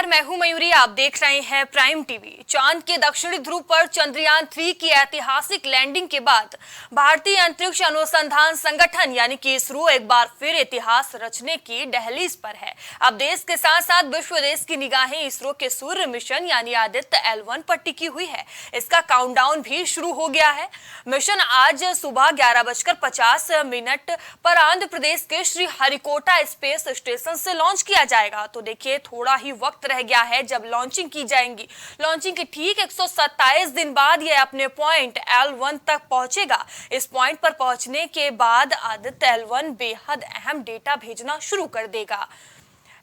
नमस्कार, मैं हूं मयूरी। आप देख रहे हैं प्राइम टीवी। चांद के दक्षिणी ध्रुव पर चंद्रयान 3 की ऐतिहासिक लैंडिंग के बाद भारतीय अंतरिक्ष अनुसंधान संगठन यानी कि इसरो एक बार फिर इतिहास रचने की दहलीज पर है। अब देश के साथ साथ विश्व देश की निगाहें इसरो के सूर्य मिशन यानी आदित्य L1 पर टिकी हुई है। इसका काउंटडाउन भी शुरू हो गया है। मिशन आज सुबह 11:50 पर आंध्र प्रदेश के श्री हरिकोटा स्पेस स्टेशन से लॉन्च किया जाएगा। तो देखिए, थोड़ा ही वक्त रह गया है जब लॉन्चिंग की जाएगी। लॉन्चिंग के ठीक 127 दिन बाद यह अपने पॉइंट L1 तक पहुंचेगा। इस पॉइंट पर पहुंचने के बाद आदित्य L1 बेहद अहम डेटा भेजना शुरू कर देगा।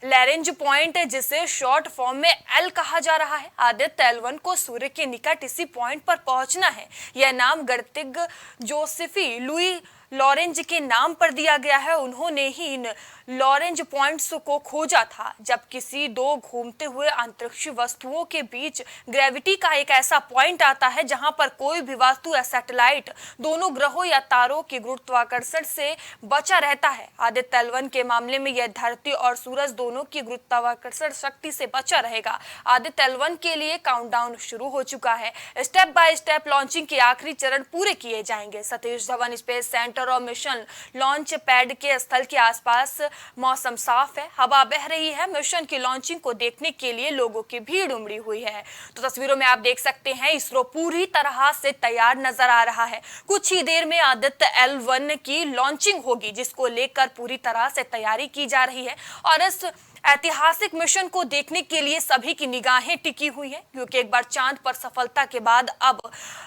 लैरेंज पॉइंट, जिसे शॉर्ट फॉर्म में L कहा जा रहा है, आदित्य L1 को सूर्य के निकट इसी पॉइंट पर पहुंचना है। यह नाम गणितज्ञ जोसेफी लुई लॉरेंज के नाम पर दिया गया है। उन्होंने ही इन लॉरेंज पॉइंट्स को खोजा था जब किसी दो घूमते हुए अंतरिक्षी वस्तुओं के बीच ग्रेविटी का एक ऐसा पॉइंट आता है जहां पर कोई भी वस्तु या सैटेलाइट दोनों ग्रहों या तारों के गुरुत्वाकर्षण से बचा रहता है। आदित्य L1 के मामले में यह धरती और सूरज दोनों की गुरुत्वाकर्षण शक्ति से बचा रहेगा। आदित्य L1 के लिए काउंटडाउन शुरू हो चुका है। स्टेप बाय स्टेप लॉन्चिंग के आखिरी चरण पूरे किए जाएंगे। सतीश धवन स्पेस सेंटर और मिशन लॉन्च पैड के स्थल के आसपास मौसम साफ है, हवा बह रही है। मिशन की लॉन्चिंग को देखने के लिए लोगों की भीड़ उमड़ी हुई है। तो तस्वीरों में आप देख सकते हैं, इसरो पूरी तरह से तैयार नजर आ रहा है। कुछ ही देर में आदित्य L1 की लॉन्चिंग होगी, जिसको लेकर पूरी तरह से तैयारी की जा रही है। और इस ऐतिहासिक मिशन को देखने के लिए सभी की निगाहें टिकी हुई हैं, क्योंकि एक बार चांद पर सफलता के बाद अब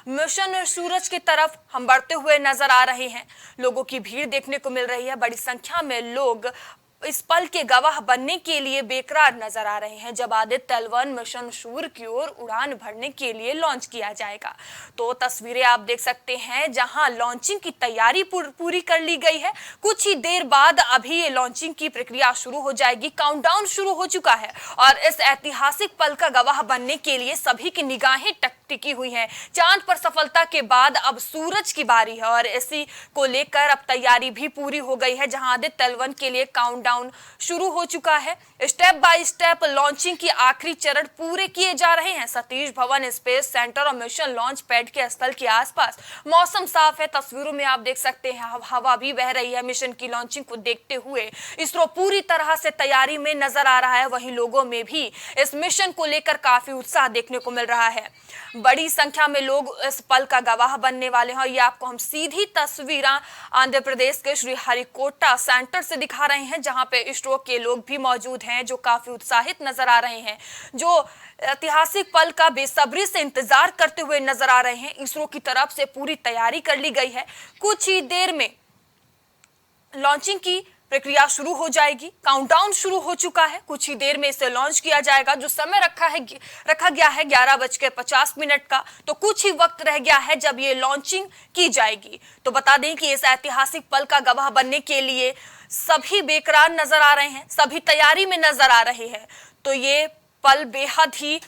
मिशन सूरज की तरफ हम बढ़ते हुए नजर आ रहे हैं। लोगों की भीड़ देखने को मिल रही है। बड़ी संख्या में लोग इस पल के गवाह बनने के लिए बेकरार नजर आ रहे हैं जब आदित्य L1 मिशन सूर्य की ओर उड़ान भरने के लिए लॉन्च किया जाएगा। तो तस्वीरें आप देख सकते हैं जहां लॉन्चिंग की तैयारी पूरी कर ली गई है। कुछ ही देर बाद अभी ये लॉन्चिंग की प्रक्रिया शुरू हो जाएगी। काउंटडाउन शुरू हो चुका है और इस ऐतिहासिक पल का गवाह बनने के लिए सभी की निगाहें टिकी हुई हैं। चांद पर सफलता के बाद अब सूरज की बारी है और इसी को लेकर अब तैयारी भी पूरी हो गई है, जहां आदित्य L1 के लिए काउंटडाउन शुरू हो चुका है। स्टेप बाय स्टेप लॉन्चिंग की आखिरी चरण पूरे किए जा रहे हैं। सतीश धवन स्पेस सेंटर और मिशन लॉन्च पैड के स्थल के आसपास मौसम साफ है। तस्वीरों में आप देख सकते हैं हवा भी बह रही है। मिशन की लॉन्चिंग को देखते हुए इसरो पूरी तरह से तैयारी में नजर आ रहा है। वहीं लोगों में भी इस मिशन को लेकर काफी उत्साह देखने को मिल रहा है। बड़ी संख्या में लोग इस पल का गवाह बनने वाले हैं और ये आपको हम सीधी तस्वीरें आंध्र प्रदेश के श्री हरिकोटा सेंटर से दिखा रहे हैं, जहां पे इसरो के लोग भी मौजूद हैं जो काफी उत्साहित नजर आ रहे हैं, जो ऐतिहासिक पल का बेसब्री से इंतजार करते हुए नजर आ रहे हैं। इसरो की तरफ से पूरी तैयारी कर ली गई है। कुछ ही देर में लॉन्चिंग की प्रक्रिया शुरू हो जाएगी। काउंटडाउन शुरू हो चुका है। कुछ ही देर में इसे लॉन्च किया जाएगा। जो समय रखा गया है 11:50 का, तो कुछ ही वक्त रह गया है जब ये लॉन्चिंग की जाएगी। तो बता दें कि इस ऐतिहासिक पल का गवाह बनने के लिए सभी बेकरार नजर आ रहे हैं, सभी तैयारी में नजर आ रहे हैं। तो ये पल बेहद ही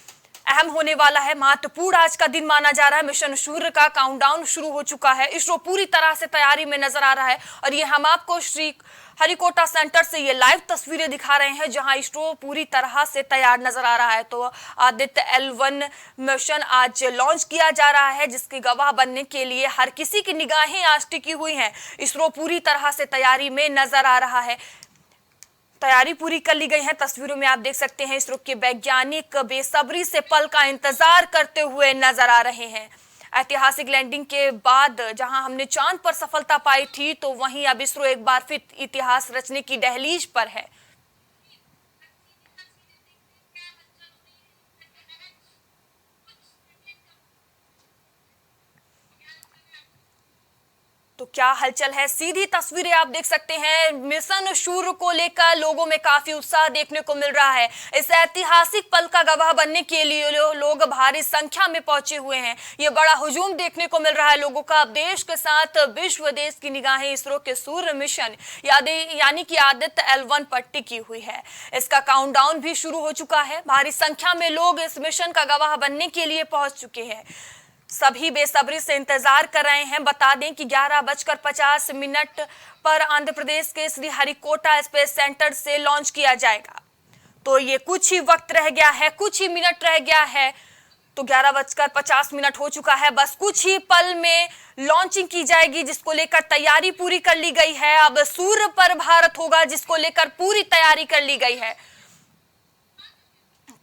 अहम होने वाला है। महत्वपूर्ण आज का दिन माना जा रहा है। मिशन सूर्य का काउंटडाउन शुरू हो चुका है। इसरो पूरी तरह से तैयारी में नजर आ रहा है और ये हम आपको श्री हरिकोटा सेंटर से ये लाइव तस्वीरें दिखा रहे हैं, जहां इसरो पूरी तरह से तैयार नजर आ रहा है। तो आदित्य L1 मिशन आज लॉन्च किया जा रहा है, जिसके गवाह बनने के लिए हर किसी की निगाहें आज टिकी हुई हैं। इसरो पूरी तरह से तैयारी में नजर आ रहा है। तैयारी पूरी कर ली गई है। तस्वीरों में आप देख सकते हैं इसरो के वैज्ञानिक बेसब्री से पल का इंतजार करते हुए नजर आ रहे हैं। ऐतिहासिक लैंडिंग के बाद जहां हमने चांद पर सफलता पाई थी, तो वहीं अब इसरो एक बार फिर इतिहास रचने की दहलीज पर है। तो क्या हलचल है, सीधी तस्वीरें आप देख सकते हैं। मिशन सूर्य को लेकर लोगों में काफी उत्साह देखने को मिल रहा है। इस ऐतिहासिक पल का गवाह बनने के लिए लोग भारी संख्या में पहुंचे हुए हैं। ये बड़ा हुजूम देखने को मिल रहा है लोगों का। अब देश के साथ विश्व देश की निगाहें इसरो के सूर्य मिशन यानी कि आदित्य L1 पर टिकी हुई है। इसका काउंटडाउन भी शुरू हो चुका है। भारी संख्या में लोग इस मिशन का गवाह बनने के लिए पहुंच चुके हैं। सभी बेसब्री से इंतजार कर रहे हैं। बता दें कि 11:50 पर आंध्र प्रदेश के श्री हरिकोटा स्पेस सेंटर से लॉन्च किया जाएगा। तो ये कुछ ही वक्त रह गया है, कुछ ही मिनट रह गया है। तो 11:50 हो चुका है। बस कुछ ही पल में लॉन्चिंग की जाएगी, जिसको लेकर तैयारी पूरी कर ली गई है। अब सूर्य पर भारत होगा, जिसको लेकर पूरी तैयारी कर ली गई है।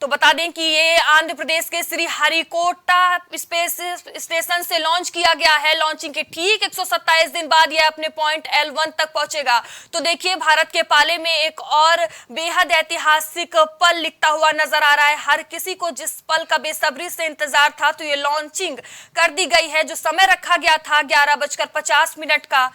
तो बता दें कि ये आंध्र प्रदेश के श्री हरिकोटा स्पेस स्टेशन से लॉन्च किया गया है। लॉन्चिंग के ठीक 127 दिन बाद ये अपने पॉइंट L1 तक पहुंचेगा। तो देखिए, भारत के पाले में एक और बेहद ऐतिहासिक पल लिखता हुआ नजर आ रहा है। हर किसी को जिस पल का बेसब्री से इंतजार था, तो ये लॉन्चिंग कर दी गई है। जो समय रखा गया था 11:50 का,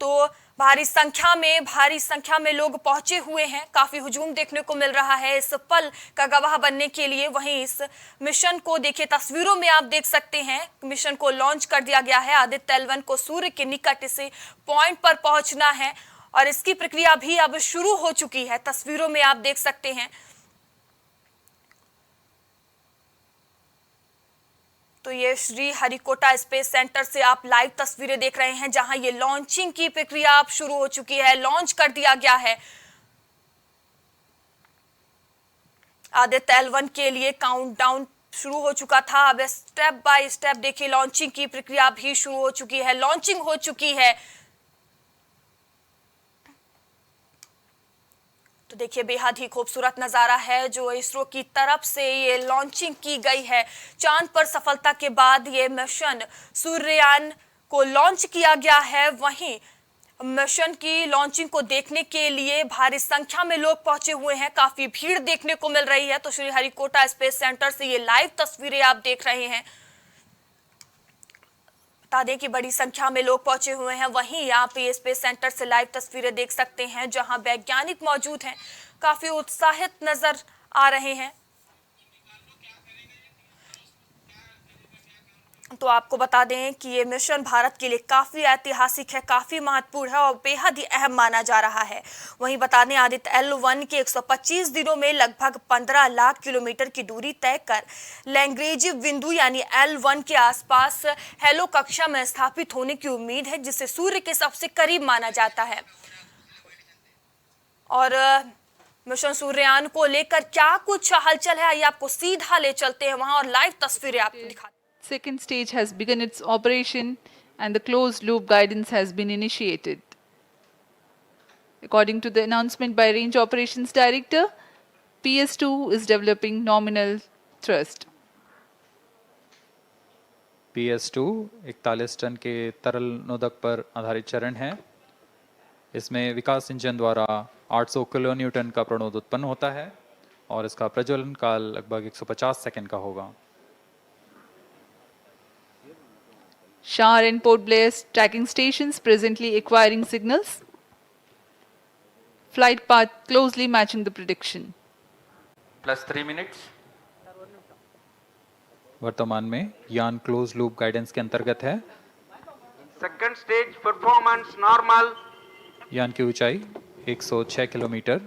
तो भारी संख्या में लोग पहुंचे हुए हैं। काफी हुजूम देखने को मिल रहा है इस पल का गवाह बनने के लिए। वहीं इस मिशन को देखिए, तस्वीरों में आप देख सकते हैं, मिशन को लॉन्च कर दिया गया है। आदित्य L1 को सूर्य के निकट से पॉइंट पर पहुंचना है और इसकी प्रक्रिया भी अब शुरू हो चुकी है। तस्वीरों में आप देख सकते हैं। तो ये श्री हरिकोटा स्पेस सेंटर से आप लाइव तस्वीरें देख रहे हैं, जहां ये लॉन्चिंग की प्रक्रिया अब शुरू हो चुकी है। लॉन्च कर दिया गया है। आदित्य L1 के लिए काउंटडाउन शुरू हो चुका था। अब स्टेप बाय स्टेप देखिए, लॉन्चिंग की प्रक्रिया भी शुरू हो चुकी है। लॉन्चिंग हो चुकी है। तो देखिए, बेहद ही खूबसूरत नजारा है जो इसरो की तरफ से ये लॉन्चिंग की गई है। चांद पर सफलता के बाद ये मिशन सूर्ययान को लॉन्च किया गया है। वहीं मिशन की लॉन्चिंग को देखने के लिए भारी संख्या में लोग पहुंचे हुए हैं। काफी भीड़ देखने को मिल रही है। तो श्री हरिकोटा स्पेस सेंटर से ये लाइव तस्वीरें आप देख रहे हैं। बता दें कि बड़ी संख्या में लोग पहुंचे हुए हैं। वहीं यहाँ पे स्पेस सेंटर से लाइव तस्वीरें देख सकते हैं, जहां वैज्ञानिक मौजूद हैं। काफी उत्साहित नजर आ रहे हैं। तो आपको बता दें कि ये मिशन भारत के लिए काफी ऐतिहासिक है, काफी महत्वपूर्ण है और बेहद ही अहम माना जा रहा है। वहीं बता दें, आदित्य L1 के 125 दिनों में लगभग 15 लाख किलोमीटर की दूरी तय कर लैग्रेंज बिंदु यानी L1 के आसपास हेलो कक्षा में स्थापित होने की उम्मीद है, जिसे सूर्य के सबसे करीब माना जाता है। और मिशन सूर्ययान को लेकर क्या कुछ हलचल है, आइए आपको सीधा ले चलते हैं वहां और लाइव तस्वीरें आपको दिखाते हैं। Second stage has begun its operation and the closed loop guidance has been initiated. According to the announcement by Range Operations Director, PS2 is developing nominal thrust. PS2 41 ton के तरल नोदक पर आधारित चरण है। इसमें विकास इंजन द्वारा 800 किलो न्यूटन का प्रणोद उत्पन्न होता है और इसका प्रज्वलन काल लगभग 150 सेकंड का होगा। Shar and Port Blair tracking stations presently acquiring signals. Flight path closely matching the prediction. +3 minutes. वर्तमान में यान क्लोज लूप गाइडेंस के अंतर्गत है। Second stage performance normal. यान की ऊंचाई 106 किलोमीटर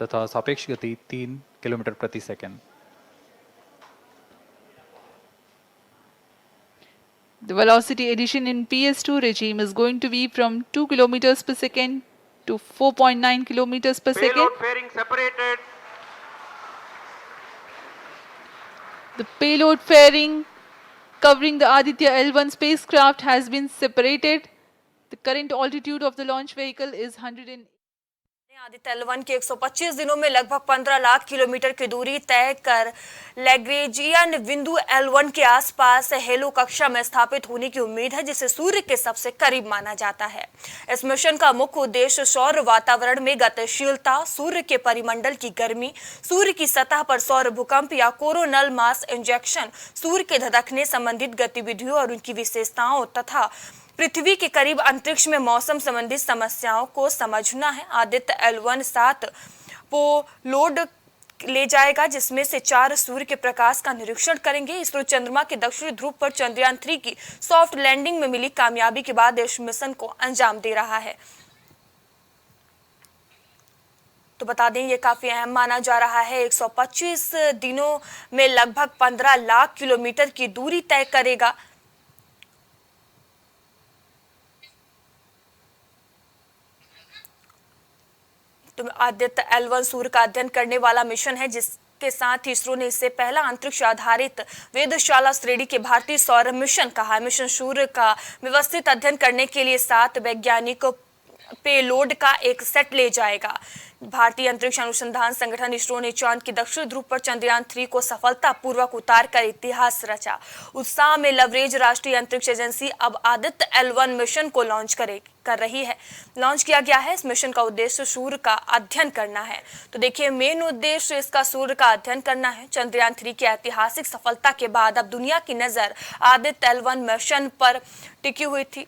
तथा सापेक्ष गति 3 किलोमीटर प्रति second. The velocity addition in PS2 regime is going to be from 2 kilometers per second to 4.9 kilometers per second. Payload fairing separated. The payload fairing covering the Aditya L1 spacecraft has been separated. The current altitude of the launch vehicle is 100. Aditya L1 के 125 दिनों में लगभग 15 lakh kilometre की दूरी तय कर Lagrangian बिंदु L1 के आसपास हेलो कक्षा में स्थापित होने की उम्मीद है, जिसे सूर्य के सबसे करीब माना जाता है। इस मिशन का मुख्य उद्देश्य सौर वातावरण में गतिशीलता, सूर्य के परिमंडल की गर्मी, सूर्य की सतह पर सौर भूकंप या कोरोनल मास इंजेक्शन, सूर्य के धधकने संबंधित गतिविधियों और उनकी विशेषताओं तथा पृथ्वी के करीब अंतरिक्ष में मौसम संबंधित समस्याओं को समझना है। आदित्य L1 7 पेलोड ले जाएगा, जिसमें से 4 सूर्य के प्रकाश का निरीक्षण करेंगे। इसरो चंद्रमा के दक्षिणी ध्रुव पर चंद्रयान 3 की सॉफ्ट लैंडिंग में मिली कामयाबी के बाद इस मिशन को अंजाम दे रहा है। तो बता दें, ये काफी अहम माना जा रहा है। 125 दिनों में लगभग 15 लाख किलोमीटर की दूरी तय करेगा। तो आदित्य L1 सूर्य का अध्ययन करने वाला मिशन है, जिसके साथ ही इसरो ने इसे पहला अंतरिक्ष आधारित वेधशाला श्रेणी के भारतीय सौर मिशन कहा है। मिशन सूर्य का व्यवस्थित अध्ययन करने के लिए 7 वैज्ञानिक पेलोड का एक सेट ले जाएगा। भारतीय अंतरिक्ष अनुसंधान संगठन इसरो ने चांद के दक्षिण ध्रुव पर चंद्रयान 3 को सफलतापूर्वक उतार कर इतिहास रचा। उत्साह में लवरेज राष्ट्रीय अंतरिक्ष एजेंसी अब आदित्य L1 मिशन को लॉन्च कर रही है। लॉन्च किया गया है। इस मिशन का उद्देश्य सूर्य का अध्ययन करना है। तो देखिए, मेन उद्देश्य इसका सूर्य का अध्ययन करना है। चंद्रयान 3 की ऐतिहासिक सफलता के बाद अब दुनिया की नजर आदित्य L1 मिशन पर टिकी हुई थी।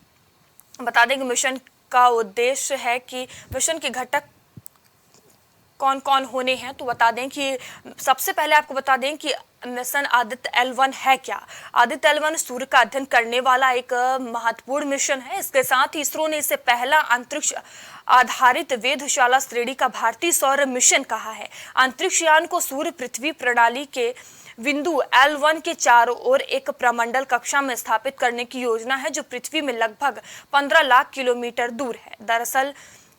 बता दें कि मिशन का उद्देश्य है कि मिशन के घटक कौन कौन होने हैं। तो बता दें कि सबसे पहले आपको बता दें कि मिशन आदित्य L1 है क्या। आदित्य L1 सूर्य का अध्ययन करने वाला एक महत्वपूर्ण मिशन है। इसके साथ ही इसरो ने इसे पहला अंतरिक्ष आधारित वेधशाला श्रेणी का भारतीय सौर मिशन कहा है। अंतरिक्ष यान को सूर्य पृथ्वी प्रणाली के बिंदु L1 के चारों ओर एक प्रमंडल कक्षा में स्थापित करने की योजना है, जो पृथ्वी में लगभग 15 लाख किलोमीटर दूर है। दरअसल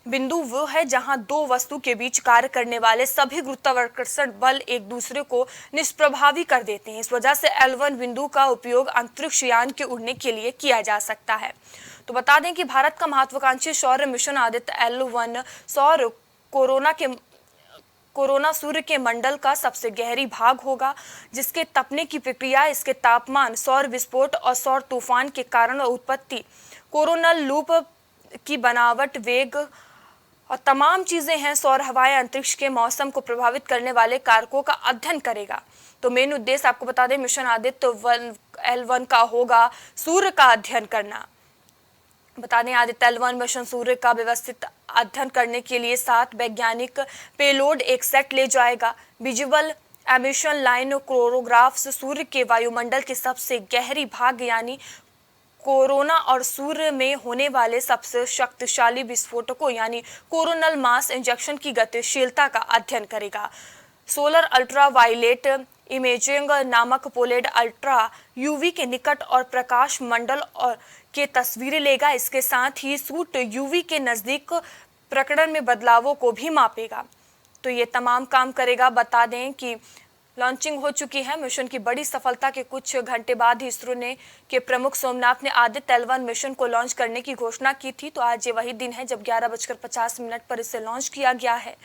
बिंदु वो है जहां दो वस्तु के बीच कार्य करने वाले सभी गुरुत्वाकर्षण बल एक दूसरे को निष्प्रभावी कर देते हैं। इस वजह से L1 बिंदु का उपयोग अंतरिक्ष यान के उड़ने के लिए किया जा सकता है। तो बता दें कि भारत का महत्वाकांक्षी सौर मिशन आदित्य L1 सौर कोरोना सूर्य के मंडल का सबसे गहरी भाग होगा, जिसके तपने की प्रक्रिया, इसके तापमान, सौर विस्फोट और सौर तूफान के कारण उत्पत्ति, कोरोनल लूप की बनावट, वेग और तमाम चीजें हैं। सौर हवाएं अंतरिक्ष के मौसम को प्रभावित करने वाले कारकों का अध्ययन करेगा। तो मेन उद्देश्य आपको बता दें, मिशन आदित्य L1 का होगा सूर्य का अध्ययन करना। बता दें, आदित्य L1 मिशन सूर्य का व्यवस्थित अध्ययन करने के लिए 7 वैज्ञानिक पेलोड एक सेट ले जाएगा। विजुअल एमिशन लाइन क्रोरोग्राफ्स सूर्य के वायुमंडल के सबसे गहरी भाग यानी कोरोना और सूर्य में होने वाले सबसे शक्तिशाली विस्फोटकों यानी कोरोनल मास इंजेक्शन की गतिशीलता का अध्ययन करेगा। सोलर अल्ट्रा वायलेट इमेजिंग नामक पोलेड अल्ट्रा यूवी के निकट और प्रकाश मंडल और के तस्वीरें लेगा। इसके साथ ही सूट यूवी के नजदीक प्रकरण में बदलावों को भी मापेगा। तो ये तमाम काम करेगा। बता दें कि लॉन्चिंग हो चुकी है। मिशन की बड़ी सफलता के कुछ घंटे बाद ही इसरो के प्रमुख सोमनाथ ने आदित्य L1 मिशन को लॉन्च करने की घोषणा की थी। तो आज ये वही दिन है जब 11:50 पर इसे लॉन्च किया गया है।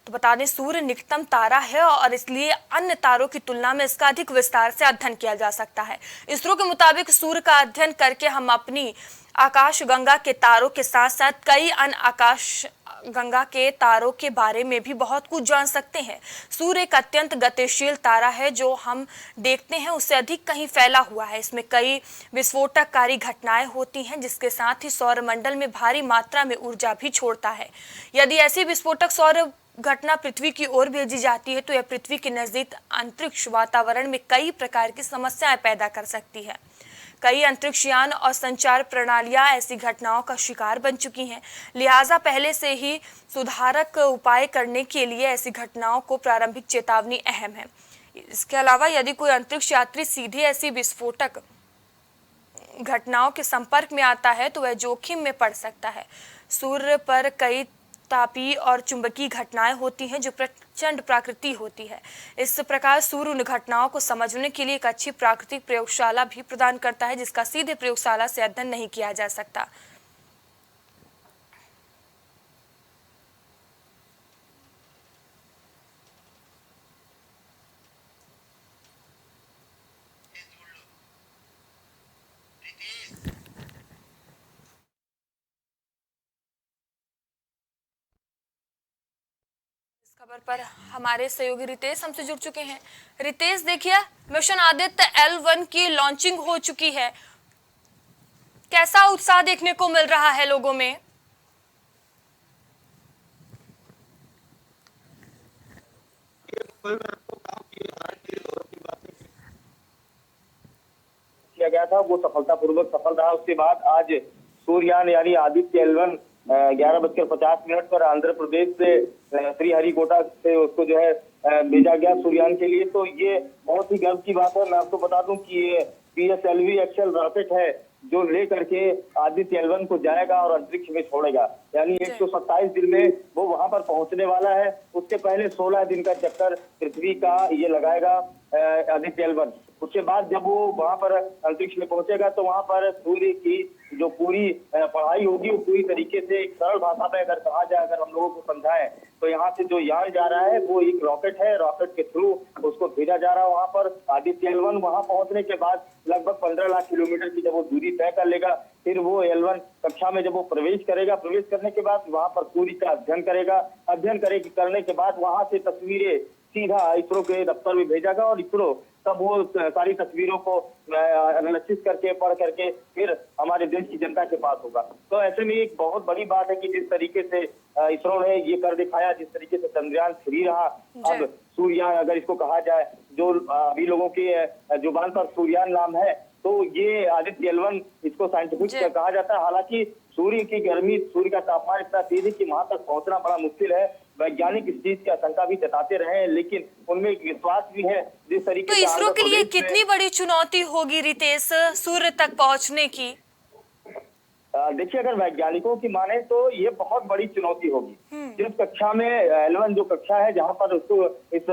तो बता दें, सूर्य निकटतम तारा है और इसलिए अन्य तारों की तुलना में इसका अधिक विस्तार से अध्ययन किया जा सकता है। इसरो के मुताबिक सूर्य का अध्ययन करके हम अपनी आकाश गंगा के तारों के साथ साथ कई अन्य आकाश गंगा के तारों के बारे में भी बहुत कुछ जान सकते हैं। सूर्य एक अत्यंत गतिशील तारा है, जो हम देखते हैं उससे अधिक कहीं फैला हुआ है। इसमें कई विस्फोटककारी घटनाएं होती हैं, जिसके साथ ही सौरमंडल में भारी मात्रा में ऊर्जा भी छोड़ता है। यदि ऐसी विस्फोटक सौर घटना पृथ्वी की ओर भेजी जाती है तो यह पृथ्वी के नजदीक अंतरिक्ष वातावरण में कई प्रकार की समस्याएं पैदा कर सकती है। कई अंतरिक्ष यान और संचार प्रणालियां ऐसी घटनाओं का शिकार बन चुकी हैं। लिहाजा पहले से ही सुधारक उपाय करने के लिए ऐसी घटनाओं को प्रारंभिक चेतावनी अहम है। इसके अलावा यदि कोई अंतरिक्ष यात्री सीधे ऐसी विस्फोटक घटनाओं के संपर्क में आता है तो वह जोखिम में पड़ सकता है। सूर्य पर कई तापीय और चुंबकीय घटनाएं होती हैं जो प्रचंड प्राकृतिक होती है। इस प्रकार सूर्य उन घटनाओं को समझने के लिए एक अच्छी प्राकृतिक प्रयोगशाला भी प्रदान करता है, जिसका सीधे प्रयोगशाला से अध्ययन नहीं किया जा सकता। खबर पर हमारे सहयोगी रितेश हमसे जुड़ चुके हैं। रितेश, देखिए, मिशन आदित्य L1 की लॉन्चिंग हो चुकी है। कैसा उत्साह देखने को मिल रहा है लोगों में? किया गया था वो सफलतापूर्वक सफल रहा। उसके बाद आज सूर्ययान यानी आदित्य L1 11:50 पर आंध्र प्रदेश से श्रीहरिकोटा से उसको जो है भेजा गया सूर्ययान के लिए। तो ये बहुत ही गर्व की बात है। मैं आपको बता दूं कि ये PSLV एक्सेल रॉकेट है जो ले करके आदित्य L1 को जाएगा और अंतरिक्ष में छोड़ेगा। यानी 127 दिन में वो वहां पर पहुंचने वाला है। उसके पहले 16 दिन का चक्कर पृथ्वी का ये लगाएगा आदित्य L1। उसके बाद जब वो वहां पर अंतरिक्ष में पहुंचेगा तो वहां पर सूर्य की जो पूरी पढ़ाई होगी वो पूरी तरीके से एक सरल भाषा में अगर कहा जाए, अगर हम लोगों को समझाएं तो यहाँ से जो यान जा रहा है वो एक रॉकेट है। रॉकेट के थ्रू उसको भेजा जा रहा है वहां पर आदित्य L1। वहां पहुंचने के बाद लगभग 15 लाख किलोमीटर की जब वो दूरी तय कर लेगा, फिर वो L1 कक्षा में जब वो प्रवेश करेगा, प्रवेश करने के बाद वहां पर सूर्य का अध्ययन करेगा। करने के बाद वहां से तस्वीरें सीधा इसरो के दफ्तर में भेजेगा और इसरो तब वो सारी तस्वीरों को एनालिसिस करके पढ़ करके फिर हमारे देश की जनता के पास होगा। तो ऐसे में एक बहुत बड़ी बात है कि जिस तरीके से इसरो ने ये कर दिखाया, जिस तरीके से चंद्रयान 3 रहा, अब सूर्ययान अगर इसको कहा जाए, जो अभी लोगों की जुबान पर सूर्ययान नाम है, तो ये आदित्य L1 इसको साइंटिफिक कहा जाता है। हालांकि सूर्य की गर्मी, सूर्य का तापमान इतना तेज है कि वहां तक पहुंचना बड़ा मुश्किल है। वैज्ञानिक इस चीज की आशंका भी जताते रहे हैं, लेकिन उनमें एक विश्वास भी है। जिस तरीके तो से इसरो के लिए आंध्र प्रदेश कितनी बड़ी चुनौती होगी रितेश सूर्य तक पहुंचने की? देखिए, अगर वैज्ञानिकों की माने तो ये बहुत बड़ी चुनौती होगी। जिस कक्षा में L1 जो कक्षा है, जहां पर उसको इस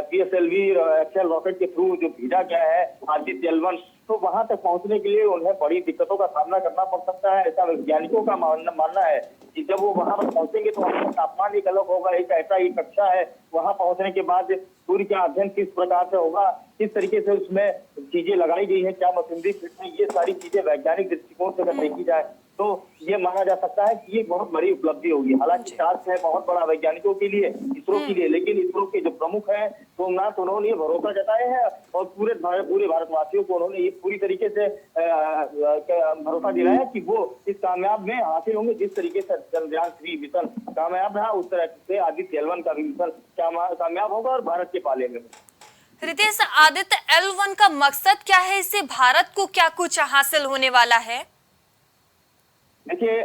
PSLV एक्सेल रॉकेट के थ्रू जो भेजा गया है आदित्य L1, तो वहां तक पहुंचने के लिए उन्हें बड़ी दिक्कतों का सामना करना पड़ सकता है। ऐसा वैज्ञानिकों का मानना है कि जब वो वहां पर पहुंचेंगे तो वहां तापमान एक अलग होगा। एक ऐसा ही कक्षा है, वहां पहुंचने के बाद सूर्य का अध्ययन किस प्रकार से होगा, किस तरीके से उसमें चीजें लगाई गई है, क्या मशीनरी फिट है, ये सारी चीजें वैज्ञानिक दृष्टिकोण से अगर देखी जाए तो ये माना जा सकता है कि ये बहुत बड़ी उपलब्धि होगी। हालांकि टास्क है बहुत बड़ा वैज्ञानिकों के लिए, इसरो के लिए, लेकिन इसरो के जो प्रमुख हैं सोमनाथ, उन्होंने ये भरोसा जताया है और पूरे भारतवासियों को उन्होंने ये पूरी तरीके से भरोसा दिलाया कि वो इस कामयाब में हासिल होंगे। जिस तरीके से चंद्रयान 3 मिशन कामयाब रहा, उस तरह से आदित्य L1 का भी मिशन कामयाब होगा और भारत के पाले में। रितेश, आदित्य L1 का मकसद क्या है? इससे भारत को क्या कुछ हासिल होने वाला है? देखिए,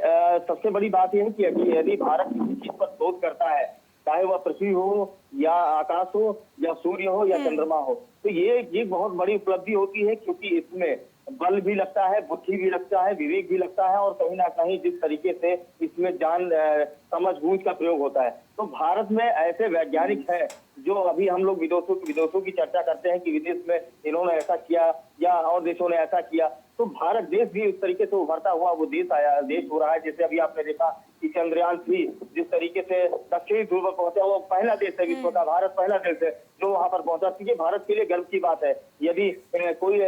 सबसे बड़ी बात यह है कि यदि भारत किसी चीज पर शोध करता है, चाहे वह पृथ्वी हो या आकाश हो या सूर्य हो या चंद्रमा हो, तो ये बहुत बड़ी उपलब्धि होती है, क्योंकि इसमें बल भी लगता है, बुद्धि भी लगता है, विवेक भी लगता है और कहीं ना कहीं जिस तरीके से इसमें जान समझ बूझ का प्रयोग होता है। तो भारत में ऐसे वैज्ञानिक हैं जो अभी हम लोग विदेशों की चर्चा करते हैं कि विदेश में इन्होंने ऐसा किया या और देशों ने ऐसा किया, तो भारत देश भी उस तरीके से उभरता हुआ वो देश हो रहा है। जैसे अभी आपने देखा कि चंद्रयान 3 जिस तरीके से दक्षिणी ध्रुव पर पहुंचा, वो पहला देश है विश्व का, भारत पहला देश है जो वहां पर पहुंचा। ये भारत के लिए गर्व की बात है। यदि कोई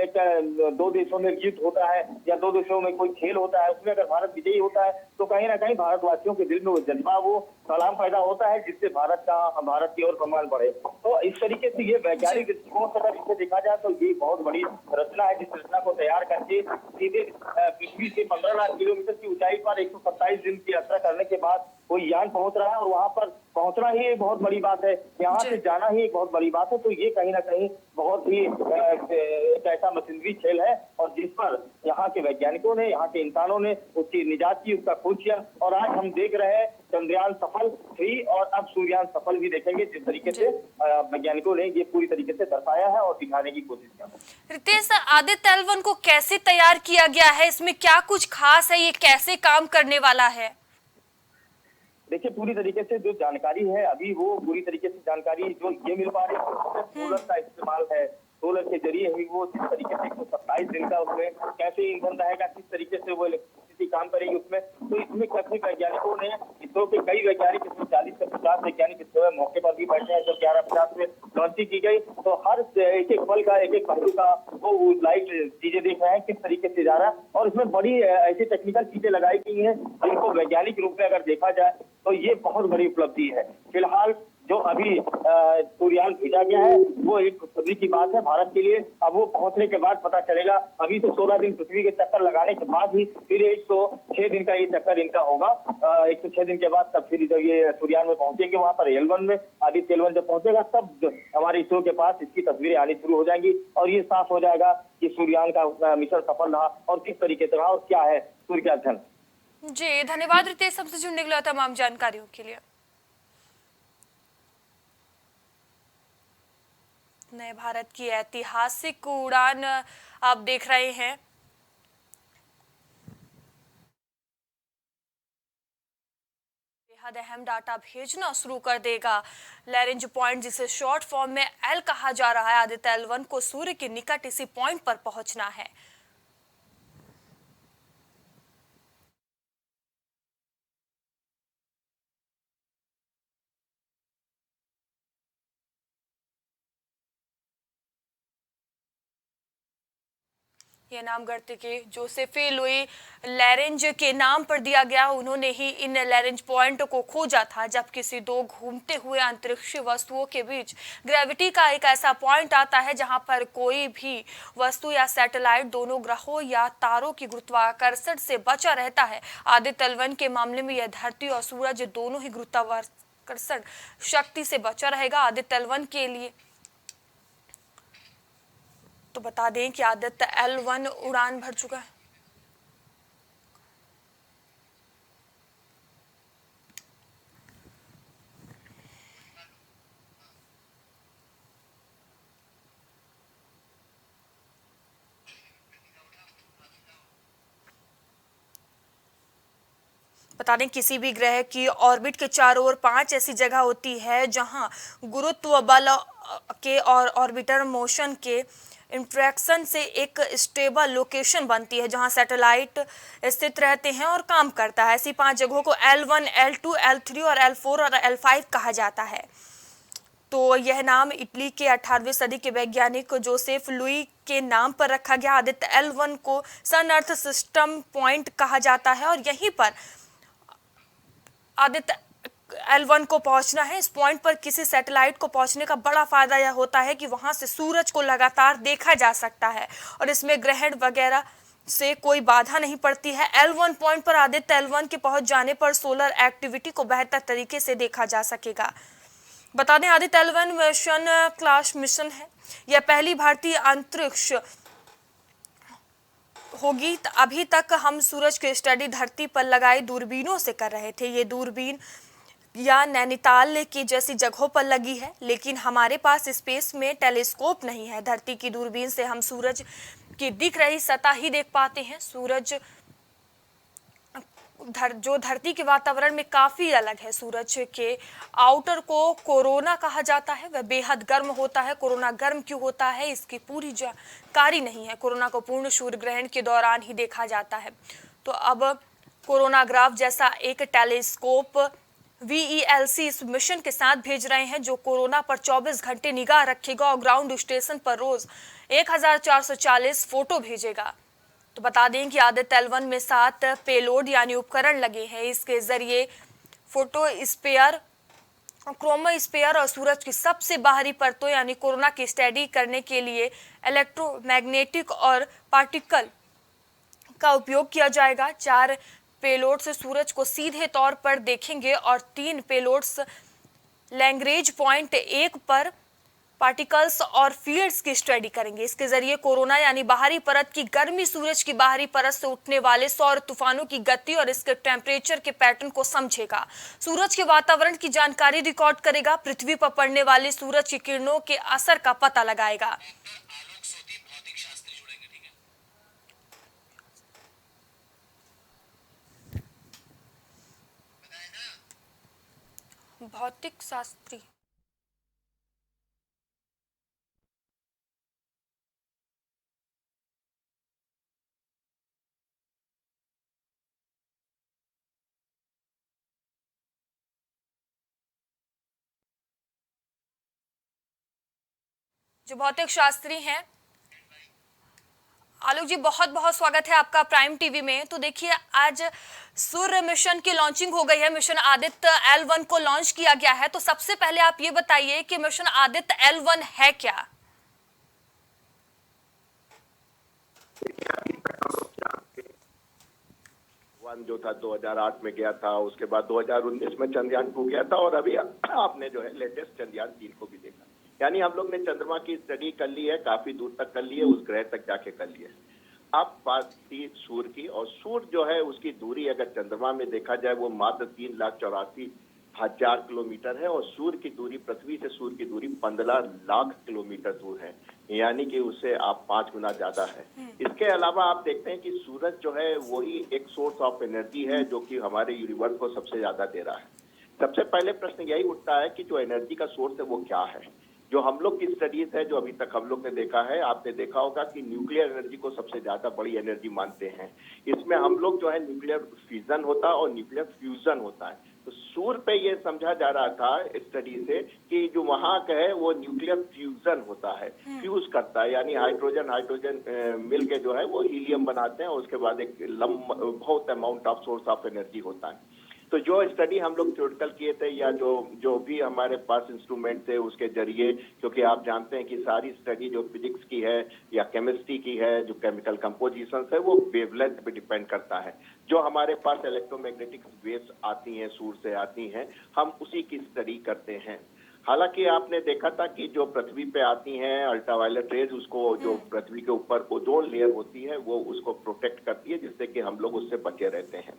दो देशों में युद्ध होता है या दो देशों में कोई खेल होता है, उसमें अगर भारत विजयी होता है तो कहीं ना कहीं भारतवासियों के दिल में वो जज्बा, वो सलाम पैदा होता है, जिससे भारत की ओर सम्मान बढ़े। तो इस तरीके से ये वैज्ञानिक दृष्टिकोण से अगर इसे देखा जाए तो ये बहुत बड़ी रचना है, जिस रचना को तैयार करके सीधे पृथ्वी से 15 लाख किलोमीटर की ऊंचाई पर 127 दिन की यात्रा करने के बाद कोई यान पहुंच रहा है और वहां पर पहुंचना ही एक बहुत बड़ी बात है, यहाँ से जाना ही एक बहुत बड़ी बात है। तो ये कहीं ना कहीं बहुत ही एक ऐसा मशीनरी खेल है और जिस पर यहाँ के वैज्ञानिकों ने, यहाँ के इंसानों ने उसकी निजात की, उसका खोज किया और आज हम देख रहे हैं चंद्रयान सफल 3 और अब सूर्ययान सफल भी देखेंगे। जिस तरीके से वैज्ञानिकों ने ये पूरी तरीके से दर्शाया है और दिखाने की कोशिश किया। रितेश, आदित्य L1 को कैसे तैयार किया गया है? इसमें क्या कुछ खास है? ये कैसे काम करने वाला है? देखिए, पूरी तरीके से जो जानकारी है अभी वो पूरी तरीके से जानकारी जो ये मिल पा रही है, सोलर का इस्तेमाल है। सोलर के जरिए ही वो जिस तरीके से 127 दिन का उसमें कैसे ईंधन रहेगा, किस तरीके से वो इलेक्ट्रिसिटी काम करेगी उसमें, तो इसमें काफी वैज्ञानिकों ने, इसरो के कई वैज्ञानिक, इसमें 40 से 50 वैज्ञानिक इसरो मौके पर भी बैठे हैं। जब 11:50 में लॉन्चिंग की गई तो हर एक एक पल का, एक एक पहलू का वो लाइव चीजें देख रहे हैं किस तरीके से जा रहा है और इसमें बड़ी ऐसी टेक्निकल चीजें लगाई गई हैं जिनको वैज्ञानिक रूप में अगर देखा जाए तो ये बहुत बड़ी उपलब्धि है। फिलहाल जो अभी सूर्ययान भेजा गया है वो एक खुशी की बात है भारत के लिए। अब वो पहुंचने के बाद पता चलेगा। अभी तो 16 दिन पृथ्वी के चक्कर लगाने के बाद ही फिर 106 दिन का ये चक्कर इनका होगा। 106 दिन के बाद तब फिर जब ये सूर्ययान में पहुंचेंगे वहां पर L1 में, आदित्य L1 जब पहुंचेगा तब हमारे इसरो के पास इसकी तस्वीरें आनी शुरू हो जाएंगी और ये साफ हो जाएगा कि सूर्ययान का मिशन सफल रहा और किस तरीके से रहा और क्या है सूर्य का अध्ययन। जी धन्यवाद रितेश, हमसे जुड़ने के लिए तमाम जानकारियों के लिए। नए भारत की ऐतिहासिक उड़ान आप देख रहे हैं। बेहद अहम डाटा भेजना शुरू कर देगा। लैरेंज पॉइंट, जिसे शॉर्ट फॉर्म में एल कहा जा रहा है, आदित्य L1 को सूर्य के निकट इसी पॉइंट पर पहुंचना है। यह नाम गर्ते के जोसेफे लुई लैरेंज के नाम पर दिया गया। उन्होंने ही इन लैरेंज पॉइंट को खोजा था जब किसी दो घूमते हुए अंतरिक्षीय वस्तुओं के बीच ग्रेविटी का एक ऐसा पॉइंट आता है जहां पर कोई भी वस्तु या सैटेलाइट दोनों ग्रहों या तारों की गुरुत्वाकर्षण से बचा रहता है। आदित्य L1 के मामले में यह धरती और सूरज दोनों ही गुरुत्वाकर्षण शक्ति से बचा रहेगा। आदित्य L1 के लिए तो बता दें कि आदित्य L1 उड़ान भर चुका है। बता दें किसी भी ग्रह की ऑर्बिट के चारों ओर 5 ऐसी जगह होती है जहां गुरुत्व बल के और ऑर्बिटर मोशन के इंट्रैक्शन से एक स्टेबल लोकेशन बनती है जहां सैटेलाइट स्थित रहते हैं और काम करता है। ऐसी 5 जगहों को L1, L2, L3 और L4 और L5 कहा जाता है। तो यह नाम इटली के 18वीं सदी के वैज्ञानिक जोसेफ लुई के नाम पर रखा गया। आदित्य L1 को सन अर्थ सिस्टम पॉइंट कहा जाता है और यहीं पर आदित्य L1 को पहुंचना है। इस पॉइंट पर किसी सैटेलाइट को पहुंचने का बड़ा फायदा यह होता है कि वहां से सूरज को लगातार देखा जा सकता है और इसमें ग्रहण वगैरह से कोई बाधा नहीं पड़ती है। L1 पॉइंट पर आदित्य L1 के पहुंच जाने पर सोलर एक्टिविटी को बेहतर तरीके से देखा जा सकेगा। बता दें Aditya L1 mission class mission है। यह पहली भारतीय अंतरिक्ष होगी। अभी तक हम सूरज की स्टडी धरती पर लगाई दूरबीनों से कर रहे थे। ये दूरबीन या नैनीताल की जैसी जगहों पर लगी है, लेकिन हमारे पास स्पेस में टेलीस्कोप नहीं है। धरती की दूरबीन से हम सूरज की दिख रही सतह ही देख पाते हैं। सूरज जो धरती के वातावरण में काफी अलग है। सूरज के आउटर को कोरोना कहा जाता है। वह बेहद गर्म होता है। कोरोना गर्म क्यों होता है इसकी पूरी जानकारी नहीं है। कोरोना को पूर्ण सूर्य ग्रहण के दौरान ही देखा जाता है। तो अब कोरोना ग्राफ जैसा एक टेलीस्कोप VELC इस मिशन के साथ भेज रहे हैं जो कोरोना पर 24 घंटे निगाह रखेगा और ग्राउंड स्टेशन पर रोज 1440 फोटो भेजेगा। तो बता दें कि आदित्य L1 में 7 पेलोड यानी उपकरण लगे हैं। इसके जरिए फोटोस्फीयर, क्रोमोस्फीयर और सूरज की सबसे बाहरी परतों यानी कोरोना की स्टडी करने के लिए इलेक्ट्रोमैग्नेटिक और पार्टिकल का उपयोग किया जाएगा। 4 पेलोड्स सूरज को सीधे तौर पर देखेंगे और 3 पेलोड्स लैग्रेंज पॉइंट 1 पर पार्टिकल्स और फील्ड्स की स्टडी करेंगे। इसके जरिए कोरोना यानी बाहरी परत की गर्मी सूरज की बाहरी परत से उठने वाले सौर तूफानों की गति और इसके टेम्परेचर के पैटर्न को समझेगा। सूरज के वातावरण की जानकारी रिकॉर्ड करेगा। पृथ्वी पर पड़ने वाली सूरज की किरणों के असर का पता लगाएगा। भौतिक शास्त्री जो भौतिक शास्त्री हैं, आलोक जी बहुत बहुत स्वागत है आपका प्राइम टीवी में। तो देखिए आज सूर्य मिशन की लॉन्चिंग हो गई है। मिशन आदित्य L1 को लॉन्च किया गया है। तो सबसे पहले आप ये बताइए कि मिशन आदित्य L1 है क्या? जो था 2008 में गया था, उसके बाद 2019 में चंद्रयान 2 गया था और अभी आपने जो है लेटेस्ट चंद्रयान 3 को भी देखा। यानी हम लोग ने चंद्रमा की स्टडी कर ली है, काफी दूर तक कर ली है, उस ग्रह तक जाके कर ली है। अब बात थी सूर्य की, और सूर्य जो है उसकी दूरी अगर चंद्रमा में देखा जाए वो मात्र 3,84,000 किलोमीटर है और सूर्य की दूरी, पृथ्वी से सूर्य की दूरी 15 लाख किलोमीटर दूर है, यानी कि उससे आप 5 गुना ज्यादा है। इसके अलावा आप देखते हैं कि सूरज जो है वही एक सोर्स ऑफ एनर्जी है जो कि हमारे यूनिवर्स को सबसे ज्यादा दे रहा है। सबसे पहले प्रश्न यही उठता है कि जो एनर्जी का सोर्स है वो क्या है। जो हम लोग की स्टडीज है, जो अभी तक हम लोग ने देखा है, आपने देखा होगा कि न्यूक्लियर एनर्जी को सबसे ज्यादा बड़ी एनर्जी मानते हैं। इसमें हम लोग जो है न्यूक्लियर फिजन होता है और न्यूक्लियर फ्यूजन होता है। तो सूर्य पे ये समझा जा रहा था स्टडी से कि जो वहां का है वो न्यूक्लियर फ्यूजन होता है, फ्यूज करता है, यानी हाइड्रोजन हाइड्रोजन मिल के जो है वो हीलियम बनाते हैं और उसके बाद एक बहुत amount of source of energy होता है। तो जो स्टडी हम लोग थ्योरेटिकल किए थे या जो भी हमारे पास इंस्ट्रूमेंट थे उसके जरिए, क्योंकि आप जानते हैं कि सारी स्टडी जो फिजिक्स की है या केमिस्ट्री की है, जो केमिकल कंपोजिशन है, वो वेवलेंथ पे डिपेंड करता है। जो हमारे पास इलेक्ट्रोमैग्नेटिक वेव्स आती हैं, सूर्य से आती हैं, हम उसी की स्टडी करते हैं। हालांकि आपने देखा था कि जो पृथ्वी पे आती हैं अल्ट्रावायलेट रेज, उसको जो पृथ्वी के ऊपर ओजोन लेयर होती है वो उसको प्रोटेक्ट करती है, जिससे कि हम लोग उससे बचे रहते हैं।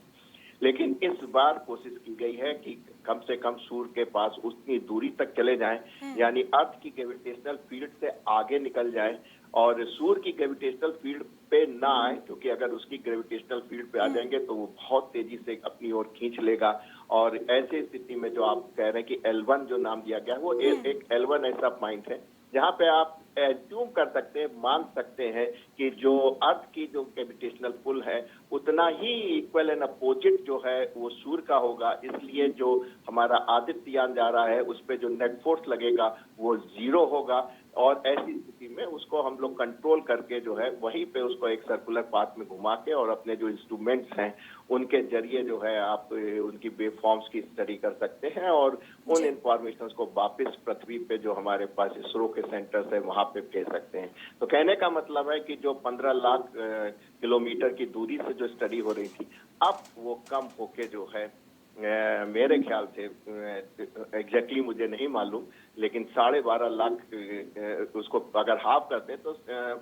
लेकिन इस बार कोशिश की गई है कि कम से कम सूर्य के पास उतनी दूरी तक चले जाएं, यानी अर्थ की ग्रेविटेशनल फील्ड से आगे निकल जाएं और सूर्य की ग्रेविटेशनल फील्ड पे ना आए, क्योंकि अगर उसकी ग्रेविटेशनल फील्ड पे आ जाएंगे तो वो बहुत तेजी से अपनी ओर खींच लेगा। और ऐसी स्थिति में जो आप कह रहे हैं कि L1 जो नाम दिया गया है, वो एक L1 ऐसा पॉइंट है जहाँ पे आप एज्यूम कर सकते हैं, मान सकते हैं कि जो अर्थ की जो ग्रेविटेशनल पुल है उतना ही इक्वल एंड अपोजिट जो है वो सूर्य का होगा। इसलिए जो हमारा आदित्ययान जा रहा है उस पे जो नेट फोर्स लगेगा वो 0 होगा और ऐसी स्थिति में उसको हम लोग कंट्रोल करके जो है वहीं पे उसको एक सर्कुलर पाथ में घुमा के और अपने जो इंस्ट्रूमेंट्स हैं उनके जरिए जो है आप उनकी वेव फॉर्म्स की स्टडी कर सकते हैं और उन इंफॉर्मेशन को वापस पृथ्वी पे जो हमारे पास इसरो के सेंटर्स है वहां पे भेज सकते हैं। तो कहने का मतलब है कि जो 15 लाख किलोमीटर की दूरी से जो स्टडी हो रही थी, अब वो कम होके जो है मेरे ख्याल से एग्जैक्टली मुझे नहीं मालूम, लेकिन 12.5 लाख उसको अगर हाफ करते तो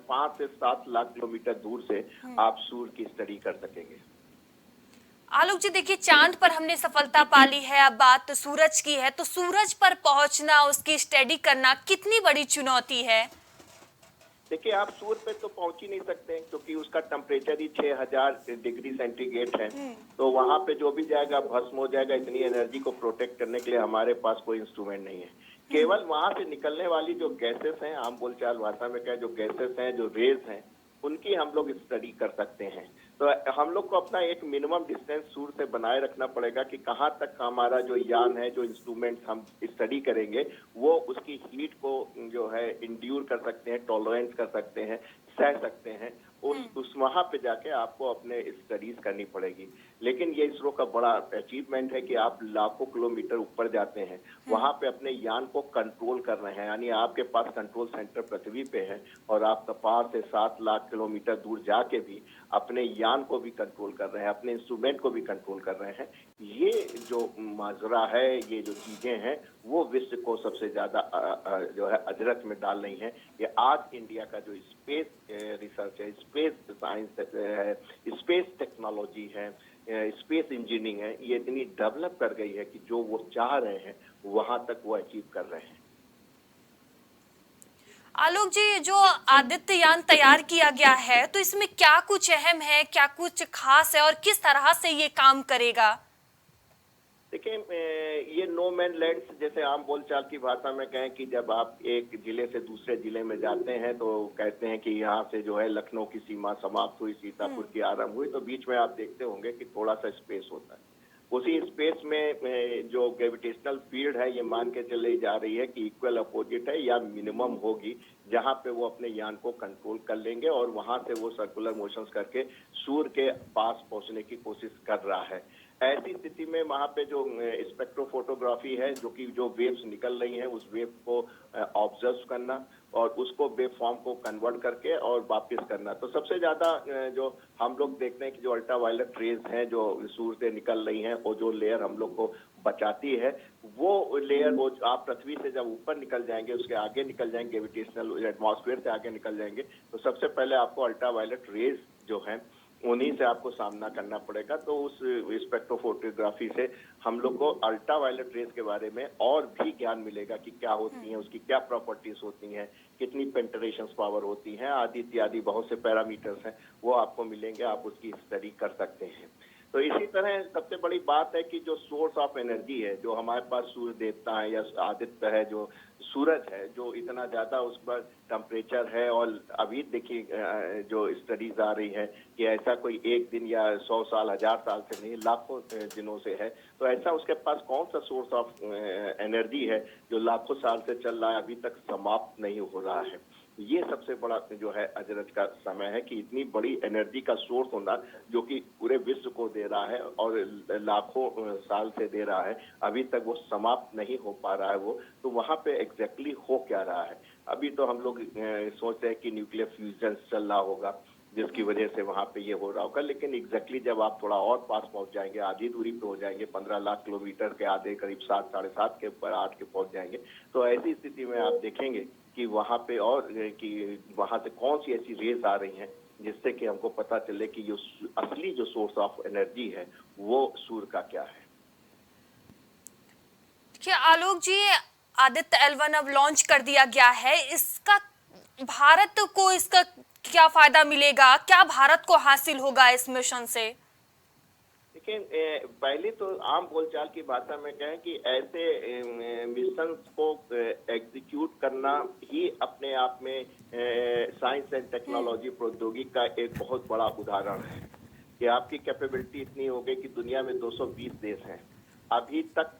5 से 7 लाख किलोमीटर दूर से आप सूर्य की स्टडी कर सकेंगे। आलोक जी, देखिए चांद पर हमने सफलता पा ली है, अब बात सूरज की है, तो सूरज पर पहुंचना, उसकी स्टडी करना कितनी बड़ी चुनौती है? देखिए, आप सूर्य पे तो पहुंच ही नहीं सकते क्योंकि उसका टेम्परेचर ही 6000 डिग्री सेंटीग्रेड है। तो वहां पे जो भी जाएगा भस्म हो जाएगा। इतनी एनर्जी को प्रोटेक्ट करने के लिए हमारे पास कोई इंस्ट्रूमेंट नहीं है। केवल वहां से निकलने वाली जो गैसेस हैं, आम बोलचाल भाषा में कहें, जो गैसेस हैं, जो रेज हैं, उनकी हम लोग स्टडी कर सकते हैं। तो हम लोग को अपना एक मिनिमम डिस्टेंस सूर्य से बनाए रखना पड़ेगा कि कहाँ तक हमारा जो यान है, जो इंस्ट्रूमेंट हम स्टडी करेंगे, वो उसकी हीट को जो है इंड्यूर कर सकते हैं, टॉलरेंस कर सकते हैं, सह सकते हैं। उस वहां पे जाके आपको अपने स्टडीज करनी पड़ेगी। लेकिन ये इसरो का बड़ा अचीवमेंट है कि आप लाखों किलोमीटर ऊपर जाते हैं, वहां पे अपने यान को कंट्रोल कर रहे हैं, यानी आपके पास कंट्रोल सेंटर पृथ्वी पे है और आप 5 से 7 लाख किलोमीटर दूर जाके भी अपने यान को भी कंट्रोल कर रहे हैं, अपने इंस्ट्रूमेंट को भी कंट्रोल कर रहे हैं। ये जो माजरा है, ये जो चीजें हैं, वो विश्व को सबसे ज्यादा जो है अजरक में डाल रही हैं। ये आज इंडिया का जो स्पेस रिसर्च है, स्पेस साइंस है, स्पेस टेक्नोलॉजी है, स्पेस इंजीनियरिंग है, ये इतनी डेवलप कर गई है कि जो वो चाह रहे हैं वहां तक वो अचीव कर रहे हैं। आलोक जी, जो आदित्ययान तैयार किया गया है, तो इसमें क्या कुछ अहम है, क्या कुछ खास है और किस तरह से ये काम करेगा? देखिए, ये नो मैन लैंड, जैसे आम बोलचाल की भाषा में कहें कि जब आप एक जिले से दूसरे जिले में जाते हैं तो कहते हैं कि यहाँ से जो है लखनऊ की सीमा समाप्त हुई, सीतापुर की आरंभ हुई, तो बीच में आप देखते होंगे कि थोड़ा सा स्पेस होता है। उसी स्पेस में जो ग्रेविटेशनल फील्ड है, ये मान के चली जा रही है कि इक्वल अपोजिट है या मिनिमम होगी, जहां पे वो अपने यान को कंट्रोल कर लेंगे और वहां से वो सर्कुलर मोशंस करके सूर्य के पास पहुंचने की कोशिश कर रहा है। ऐसी स्थिति में वहां पे जो स्पेक्ट्रोफोटोग्राफी है, जो कि जो वेव्स निकल रही हैं उस वेव को ऑब्जर्व करना और उसको वेव फॉर्म को कन्वर्ट करके और वापस करना। तो सबसे ज्यादा जो हम लोग देखते हैं कि जो अल्ट्रावायलेट रेज हैं जो सूर्य से निकल रही हैं, ओजोन लेयर हम लोग को बचाती है। वो लेयर, वो आप पृथ्वी से जब ऊपर निकल जाएंगे, उसके आगे निकल जाएंगे, ग्रेविटेशनल एटमॉस्फेयर से आगे निकल जाएंगे, तो सबसे पहले आपको अल्ट्रावायलेट रेज जो है उन्हीं से आपको सामना करना पड़ेगा। तो उस स्पेक्ट्रोफोटोग्राफी से हम लोग को अल्ट्रावायलेट रेज के बारे में और भी ज्ञान मिलेगा कि क्या होती हैं, उसकी क्या प्रॉपर्टीज होती हैं, कितनी पेंटरेशन पावर होती हैं, आदि इत्यादि बहुत से पैरामीटर्स हैं, वो आपको मिलेंगे, आप उसकी स्टडी कर सकते हैं। तो इसी तरह सबसे बड़ी बात है कि जो सोर्स ऑफ एनर्जी है, जो हमारे पास सूर्य देवता है या आदित्य है, जो सूरज है, जो इतना ज्यादा उस पर टेम्परेचर है, और अभी देखिए जो स्टडीज आ रही है कि ऐसा कोई एक दिन या 100 साल 1000 साल से नहीं, लाखों दिनों से है। तो ऐसा उसके पास कौन सा सोर्स ऑफ एनर्जी है जो लाखों साल से चल रहा है, अभी तक समाप्त नहीं हो रहा है। ये सबसे बड़ा जो है अजरज का समय है कि इतनी बड़ी एनर्जी का सोर्स होना जो कि पूरे विश्व को दे रहा है और लाखों साल से दे रहा है, अभी तक वो समाप्त नहीं हो पा रहा है वो। तो वहाँ पे एग्जैक्टली हो क्या रहा है? अभी तो हम लोग सोच रहे हैं कि न्यूक्लियर फ्यूजन चल रहा होगा जिसकी वजह से वहाँ पे ये हो रहा होगा, लेकिन एग्जैक्टली जब आप थोड़ा और पास पहुँच जाएंगे, आधी दूरी पे हो जाएंगे, 15 लाख किलोमीटर के आधे करीब 7 साढ़े 7 के ऊपर 8 के पहुँच जाएंगे, तो ऐसी स्थिति में आप देखेंगे कि वहाँ पे और कि वहाँ से कौन सी ऐसी रेस आ रही हैं जिससे कि हमको पता चले कि जो असली जो सोर्स ऑफ एनर्जी है वो सूर्य का क्या है। क्या आलोक जी, आदित्य L1 अब लॉन्च कर दिया गया है, इसका भारत को इसका क्या फायदा मिलेगा, क्या भारत को हासिल होगा इस मिशन से? लेकिन पहले तो आम बोलचाल की भाषा में कहें कि ऐसे मिशन को एग्जीक्यूट करना ही अपने आप में साइंस एंड टेक्नोलॉजी प्रौद्योगिकी का एक बहुत बड़ा उदाहरण है कि आपकी कैपेबिलिटी इतनी हो गई कि दुनिया में 220 देश हैं। अभी तक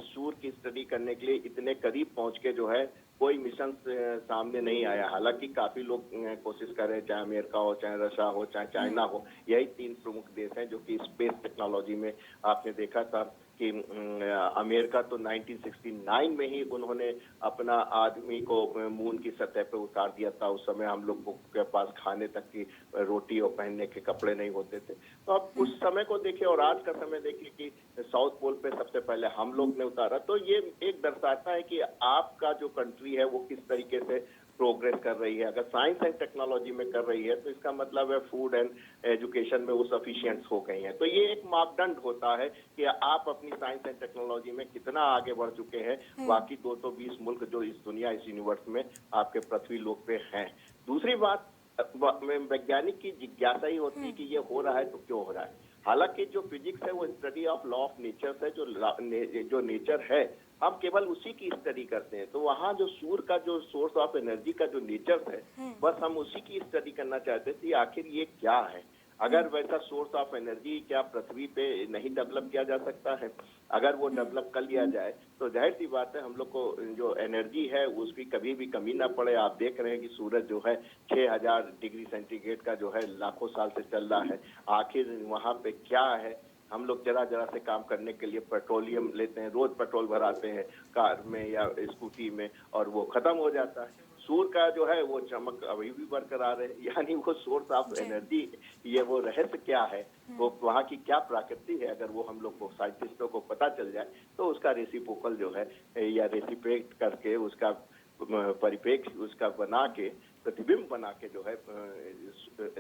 सूर्य की स्टडी करने के लिए इतने करीब पहुंच के जो है कोई मिशन सामने नहीं आया। हालांकि काफी लोग कोशिश कर रहे हैं, चाहे अमेरिका हो, चाहे रशिया हो, चाहे चाइना हो, यही 3 प्रमुख देश हैं जो कि स्पेस टेक्नोलॉजी में आपने देखा था कि अमेरिका तो 1969 में ही उन्होंने अपना आदमी को मून की सतह पर उतार दिया था। उस समय हम लोग के पास खाने तक की रोटी और पहनने के कपड़े नहीं होते थे। तो अब उस समय को देखिए और आज का समय देखिए कि साउथ पोल पे सबसे पहले हम लोग ने उतारा। तो ये एक दर्शाता है कि आपका जो कंट्री है वो किस तरीके से प्रोग्रेस कर रही है। अगर साइंस एंड टेक्नोलॉजी में कर रही है तो इसका मतलब है फूड एंड एजुकेशन में वो सफिशिएंट हो गई हैं। तो ये एक मापदंड होता है कि आप अपनी साइंस एंड टेक्नोलॉजी में कितना आगे बढ़ चुके हैं। बाकी 220 मुल्क जो इस दुनिया, इस यूनिवर्स में आपके पृथ्वी लोक पे हैं। दूसरी बात, वैज्ञानिक की जिज्ञासा ही होती है कि ये हो रहा है तो क्यों हो रहा है। हालांकि जो फिजिक्स है वो study of law of nature है, जो नेचर है हम केवल उसी की स्टडी करते हैं। तो वहाँ जो सूर्य का जो सोर्स ऑफ एनर्जी का जो नेचर है बस हम उसी की स्टडी करना चाहते थे, आखिर ये क्या है। अगर वैसा सोर्स ऑफ एनर्जी क्या पृथ्वी पे नहीं डेवलप किया जा सकता है? अगर वो डेवलप कर लिया जाए तो जाहिर सी बात है हम लोग को जो एनर्जी है उसकी कभी भी कमी ना पड़े। आप देख रहे हैं कि सूरज जो है 6000 डिग्री सेंटीग्रेड का जो है लाखों साल से चल रहा है। आखिर वहाँ पे क्या है? हम लोग जरा जरा से काम करने के लिए पेट्रोलियम लेते हैं, रोज पेट्रोल भराते हैं कार में या स्कूटी में और वो खत्म हो जाता है। सूर्य का जो है वो चमक अभी भी बरकरार है, यानी वो सोर्स ऑफ एनर्जी, ये वो रहस्य क्या है, वो वहाँ की क्या प्रकृति है, अगर वो हम लोग को साइंटिस्टों को पता चल जाए तो उसका रेसिप्रोकल जो है या रेसिप्रेट करके उसका परिप्रेक्ष्य उसका बना के, प्रतिबिंब बना के जो है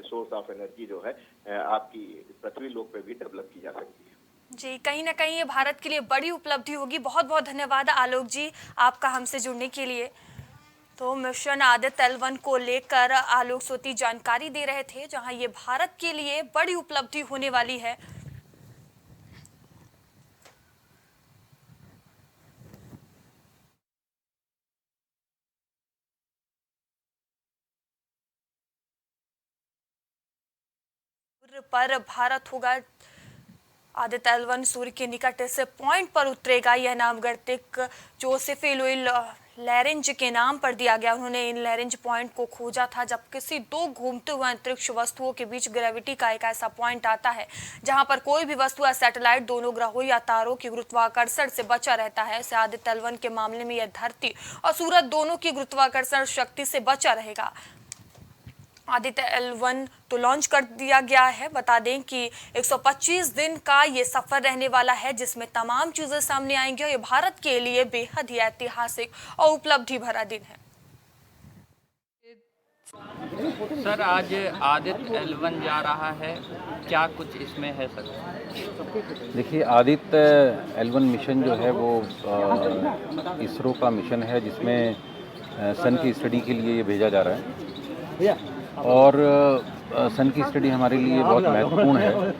सोर्स ऑफ एनर्जी जो है आपकी पृथ्वी लोक पे भी डेवलप की जा सकती है। जी, कहीं ना कहीं ये भारत के लिए बड़ी उपलब्धि होगी। बहुत बहुत धन्यवाद आलोक जी आपका हमसे जुड़ने के लिए। तो मिशन आदित्य L1 को लेकर आलोक सोती जानकारी दे रहे थे, जहां ये भारत के लिए बड़ी उपलब्धि होने वाली है। पर भारत होगा आदित्य L1 सूर्य के निकट से पॉइंट पर उतरेगा। यह नामगढ़ जोसेफ लुई लैरेंज के नाम पर दिया गया। उन्होंने इन लैरेंज पॉइंट को खोजा था जब किसी 2 घूमते हुए अंतरिक्ष वस्तुओं के बीच ग्रेविटी का एक ऐसा पॉइंट आता है जहां पर कोई भी वस्तु या सैटेलाइट दोनों ग्रहों या तारों की गुरुत्वाकर्षण से बचा रहता है। इसे आदित्य L1 के मामले में यह धरती और सूरज दोनों की गुरुत्वाकर्षण शक्ति से बचा रहेगा। आदित्य L1 तो लॉन्च कर दिया गया है। बता दें कि 125 दिन का ये सफर रहने वाला है जिसमें तमाम चीजें सामने आएंगी और ये भारत के लिए बेहद ही ऐतिहासिक और उपलब्धि भरा दिन है। सर, आज आदित्य L1 जा रहा है, क्या कुछ इसमें है सर? देखिए, आदित्य L1 मिशन जो है वो इसरो का मिशन है जिसमें सन की स्टडी के लिए ये भेजा जा रहा है और सन की स्टडी हमारे लिए बहुत महत्वपूर्ण है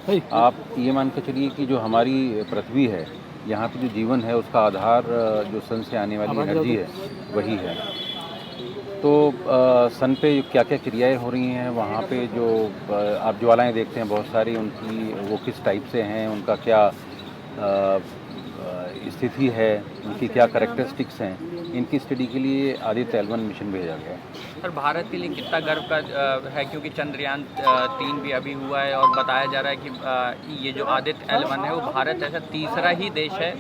आप ये मान के चलिए कि जो हमारी पृथ्वी है, यहाँ पे जो जीवन है उसका आधार जो सन से आने वाली एनर्जी है वही है। तो सन पे क्या क्या क्रियाएं हो रही हैं, वहाँ पे जो आप ज्वालाएं देखते हैं बहुत सारी, उनकी वो किस टाइप से हैं, उनका क्या स्थिति है, उनकी क्या कैरेक्टरिस्टिक्स हैं, इनकी स्टडी के लिए आदित्य L1 मिशन भेजा गया है। सर भारत के लिए कितना गर्व का है, क्योंकि चंद्रयान 3 भी अभी हुआ है और बताया जा रहा है कि ये जो आदित्य L1 है वो भारत ऐसा तीसरा ही देश है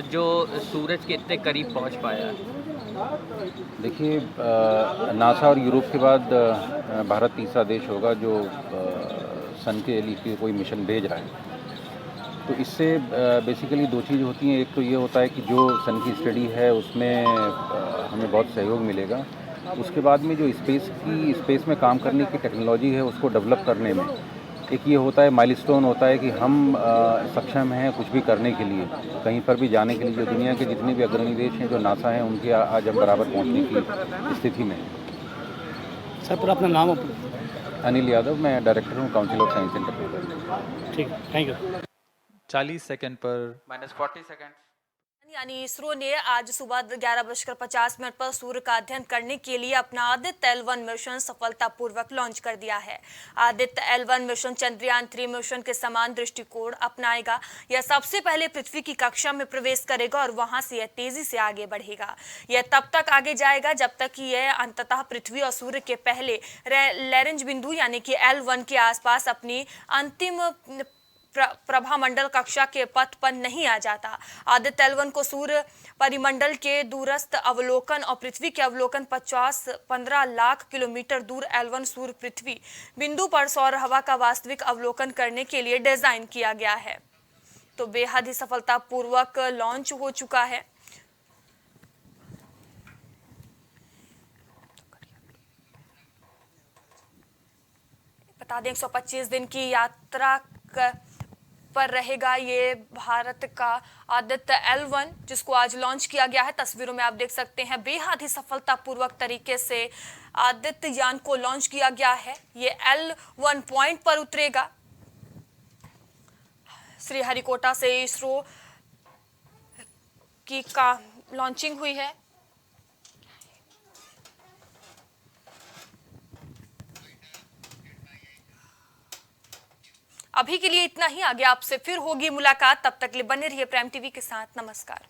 जो सूरज के इतने करीब पहुंच पाया है। देखिए, नासा और यूरोप के बाद भारत तीसरा देश होगा जो सन के लिए कोई मिशन भेज रहा है। तो इससे बेसिकली दो चीज़ होती हैं। एक तो ये होता है कि जो सन की स्टडी है उसमें हमें बहुत सहयोग मिलेगा। उसके बाद में जो स्पेस में काम करने की टेक्नोलॉजी है उसको डेवलप करने में एक ये होता है, माइलस्टोन होता है कि हम सक्षम हैं कुछ भी करने के लिए, कहीं पर भी जाने के लिए। जो दुनिया के जितने भी अग्रणी देश हैं जो नासा हैं, उनके आज हम बराबर पहुंचने की स्थिति में। सर पूरा अपना नाम? अनिल यादव, मैं डायरेक्टर हूँ council of science and technology. ठीक है, थैंक यू। 40 सेकंड पर -40 सेकंड। यानी इसरो ने आज सुबह 11:50 पर सूर्य का अध्ययन करने के लिए अपना आदित्य L1 मिशन सफलतापूर्वक लॉन्च कर दिया है। Aditya L1 mission Chandrayaan 3 mission के समान दृष्टिकोण अपनाएगा। यह सबसे पहले पृथ्वी की कक्षा में प्रवेश करेगा और वहां से यह तेजी से आगे बढ़ेगा। यह तब तक आगे जाएगा जब तक कि यह अंततः पृथ्वी और सूर्य के पहले लैरेंज बिंदु यानी कि L1 के आसपास अपनी अंतिम प्रभामंडल कक्षा के पथ पर नहीं आ जाता। आदित्य L1 को सूर्य परिमंडल के दूरस्थ अवलोकन और पृथ्वी के अवलोकन 15 लाख किलोमीटर दूर L1 सूर्य पृथ्वी बिंदु पर सौर हवा का वास्तविक अवलोकन करने के लिए डिजाइन किया गया है। तो बेहद ही सफलतापूर्वक लॉन्च हो चुका है। बता दें 125 दिन की यात्रा पर रहेगा ये भारत का आदित्य L1, जिसको आज लॉन्च किया गया है। तस्वीरों में आप देख सकते हैं बेहद ही सफलतापूर्वक तरीके से आदित्य यान को लॉन्च किया गया है। ये L1 पॉइंट पर उतरेगा। श्रीहरिकोटा से इसरो की का लॉन्चिंग हुई है। अभी के लिए इतना ही। आगे आपसे फिर होगी मुलाकात, तब तक के लिए बने रहिए प्राइम टीवी के साथ। नमस्कार।